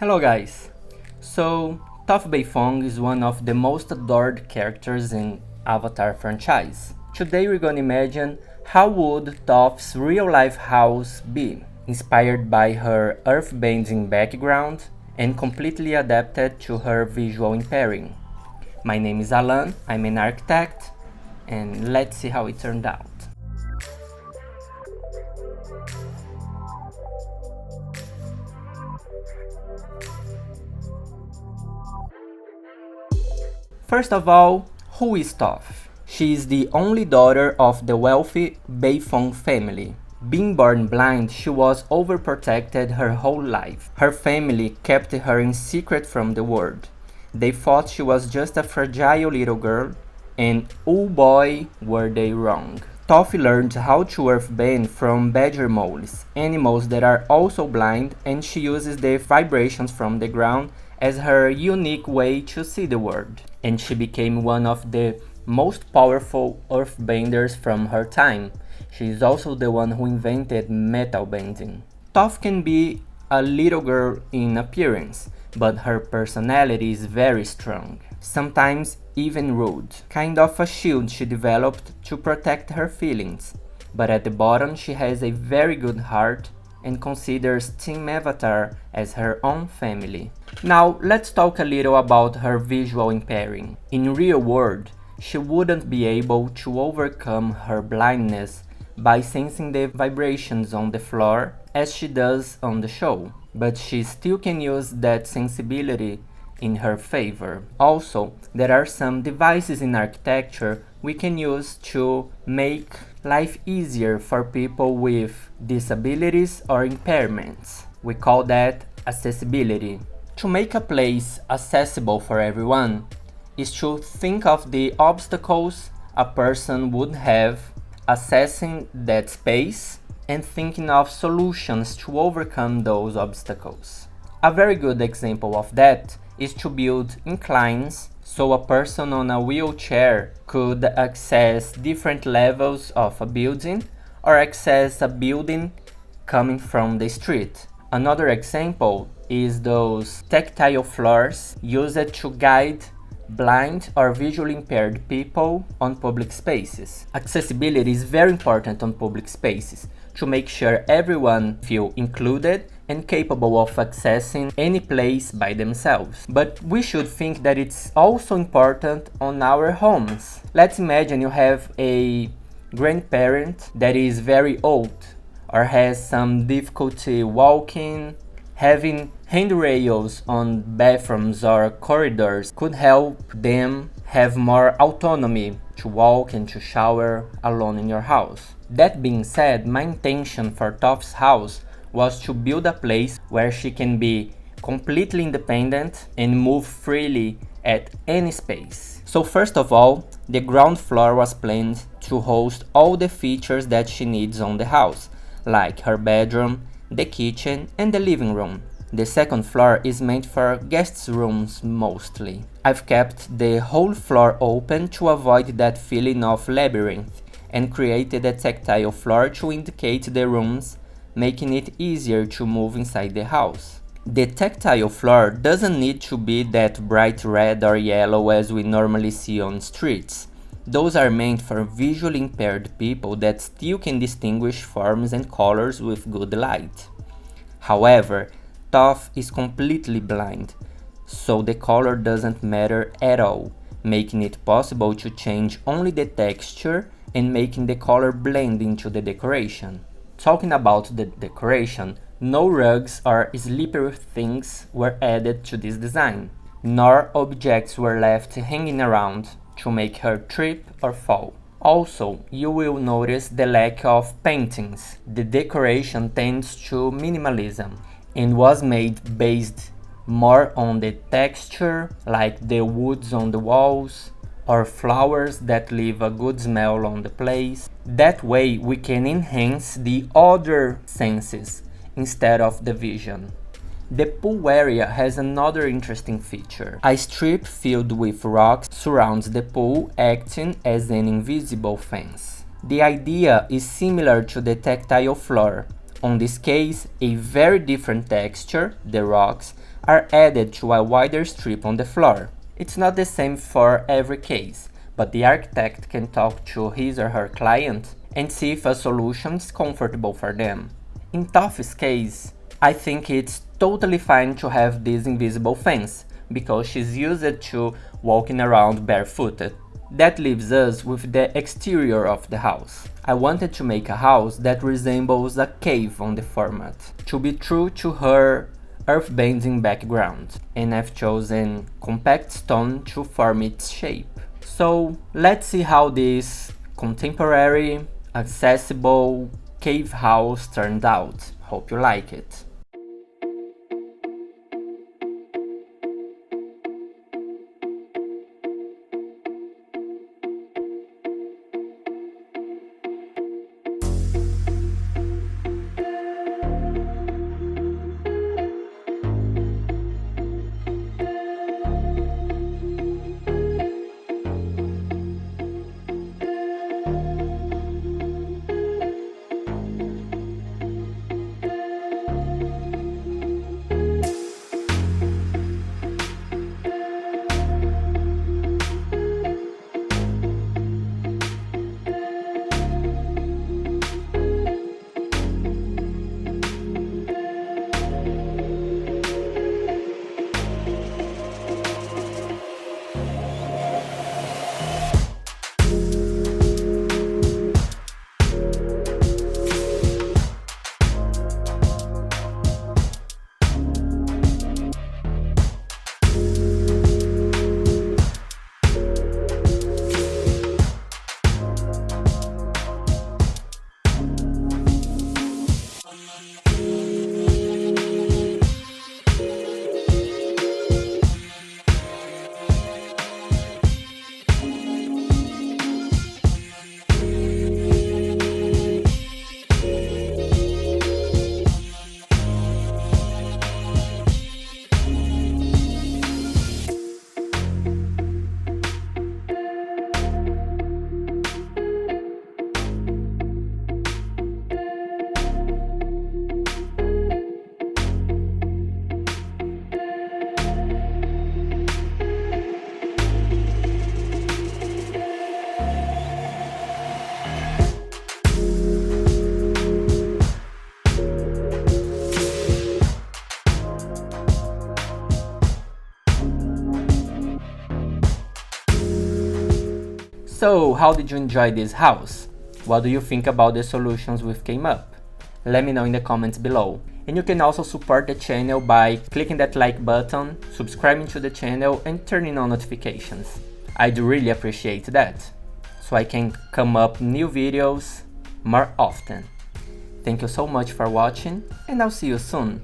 Hello guys! So, Toph Beifong is one of the most adored characters in Avatar franchise. Today we're gonna imagine how would Toph's real-life house be, inspired by her earthbending background and completely adapted to her visual impairing. My name is Alan, I'm an architect, and let's see how it turned out. First of all, who is Toph? She is the only daughter of the wealthy Beifong family. Being born blind, she was overprotected her whole life. Her family kept her in secret from the world. They thought she was just a fragile little girl, and oh boy, were they wrong. Toph learned how to earthbend from badger moles, animals that are also blind, and she uses the vibrations from the ground as her unique way to see the world. And she became one of the most powerful earthbenders from her time. She is also the one who invented metal bending. Toph can be a little girl in appearance, but her personality is very strong, sometimes even rude. Kind of a shield she developed to protect her feelings, but at the bottom she has a very good heart and considers Team Avatar as her own family. Now let's talk a little about her visual impairing. In real world, she wouldn't be able to overcome her blindness by sensing the vibrations on the floor as she does on the show, but she still can use that sensibility in her favor. Also, there are some devices in architecture we can use to make life easier for people with disabilities or impairments. We call that accessibility. To make a place accessible for everyone is to think of the obstacles a person would have accessing that space and thinking of solutions to overcome those obstacles. A very good example of that is to build inclines so a person on a wheelchair could access different levels of a building or access a building coming from the street. Another example is those tactile floors used to guide blind or visually impaired people on public spaces. Accessibility is very important on public spaces to make sure everyone feel included and capable of accessing any place by themselves. But we should think that it's also important on our homes. Let's imagine you have a grandparent that is very old or has some difficulty walking. Having handrails on bathrooms or corridors could help them have more autonomy to walk and to shower alone in your house. That being said, my intention for Toph's house was to build a place where she can be completely independent and move freely at any space. So first of all, the ground floor was planned to host all the features that she needs on the house, like her bedroom, the kitchen, and the living room. The second floor is meant for guests' rooms mostly. I've kept the whole floor open to avoid that feeling of labyrinth and created a tactile floor to indicate the rooms, making it easier to move inside the house. The tactile floor doesn't need to be that bright red or yellow as we normally see on streets. Those are meant for visually impaired people that still can distinguish forms and colors with good light. However, Toph is completely blind, so the color doesn't matter at all, making it possible to change only the texture and making the color blend into the decoration. Talking about the decoration, no rugs or slippery things were added to this design, nor objects were left hanging around to make her trip or fall. Also, you will notice the lack of paintings. The decoration tends to minimalism and was made based more on the texture, like the woods on the walls or flowers that leave a good smell on the place. That way we can enhance the other senses instead of the vision. The pool area has another interesting feature. A strip filled with rocks surrounds the pool, acting as an invisible fence. The idea is similar to the tactile floor. On this case, a very different texture, the rocks, are added to a wider strip on the floor. It's not the same for every case, but the architect can talk to his or her client and see if a solution is comfortable for them. In Toffee's case, I think it's totally fine to have this invisible fence, because she's used to walking around barefooted. That leaves us with the exterior of the house. I wanted to make a house that resembles a cave on the format, to be true to her earthbending background, and I've chosen compact stone to form its shape. So let's see how this contemporary, accessible cave house turned out. Hope you like it. So, how did you enjoy this house? What do you think about the solutions we came up? Let me know in the comments below. And you can also support the channel by clicking that like button, subscribing to the channel and turning on notifications. I'd really appreciate that, so I can come up new videos more often. Thank you so much for watching, and I'll see you soon.